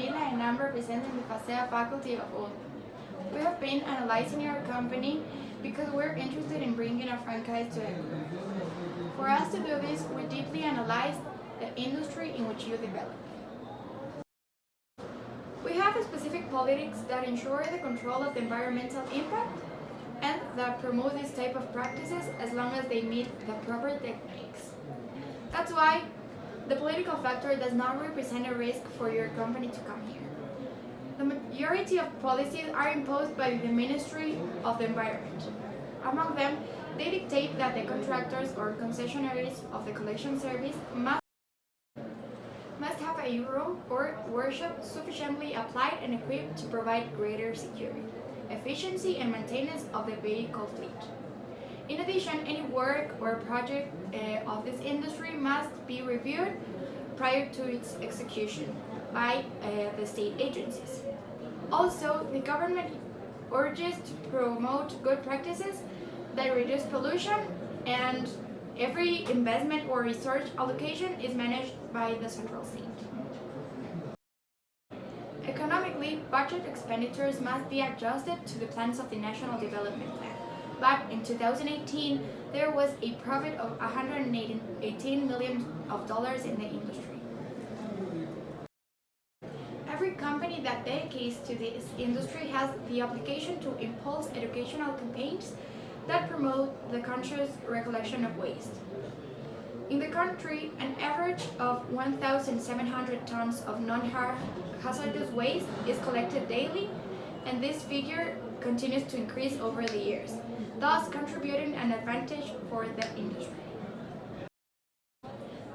Camila and I'm representing the FASEA faculty of UL. We have been analyzing your company because we're interested in bringing a franchise to Ecuador. For us to do this, we deeply analyzed the industry in which you develop. We have specific politics that ensure the control of the environmental impact and that promote this type of practices as long as they meet the proper techniques. That's why the political factor does not represent a risk for your company to come here. The majority of policies are imposed by the Ministry of the Environment. Among them, they dictate that the contractors or concessionaires of the collection service must have a room or workshop sufficiently applied and equipped to provide greater security, efficiency, and maintenance of the vehicle fleet. In addition, any work or project of this industry must be reviewed prior to its execution by the state agencies. Also, the government urges to promote good practices that reduce pollution, and every investment or research allocation is managed by the central state. Economically, budget expenditures must be adjusted to the plans of the National Development Plan. But in 2018, there was a profit of $118 million in the industry. Every company that dedicates to this industry has the obligation to impulse educational campaigns that promote the conscious recollection of waste. In the country, an average of 1,700 tons of non-hazardous waste is collected daily, and this figure continues to increase over the years, thus contributing an advantage for the industry.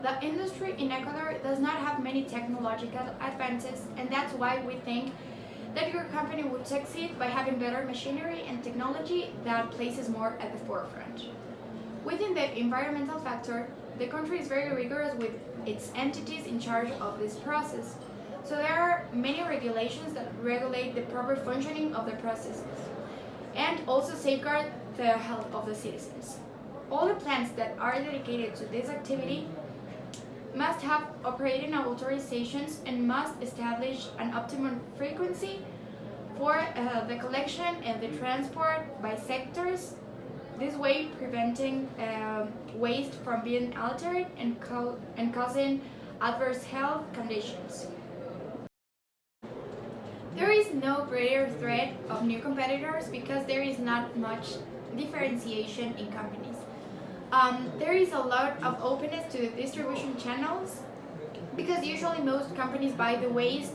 The industry in Ecuador does not have many technological advances, and that's why we think that your company would succeed by having better machinery and technology that places more at the forefront. Within the environmental factor, the country is very rigorous with its entities in charge of this process, so there are many regulations that regulate the proper functioning of the processes and also safeguard the health of the citizens. All the plants that are dedicated to this activity must have operating authorizations and must establish an optimum frequency for the collection and the transport by sectors, this way preventing waste from being altered and causing adverse health conditions. There is no greater threat of new competitors because there is not much differentiation in companies. There is a lot of openness to the distribution channels because usually most companies buy the waste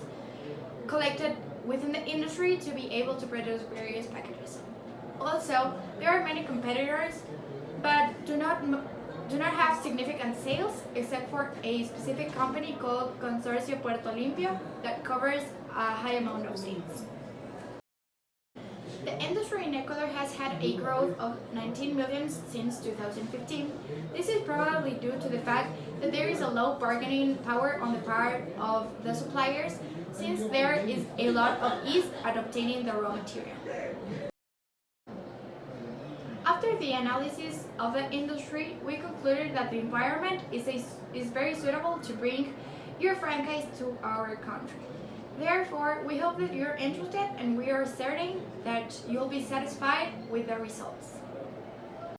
collected within the industry to be able to produce various packages. Also, there are many competitors but do not have significant sales except for a specific company called Consorcio Puerto Limpio that covers a high amount of sales. The industry in Ecuador has had a growth of 19 million since 2015. This is probably due to the fact that there is a low bargaining power on the part of the suppliers, since there is a lot of ease at obtaining the raw material. After the analysis of the industry, we concluded that the environment is very suitable to bring your franchise to our country. Therefore, we hope that you're interested, and we are certain that you'll be satisfied with the results.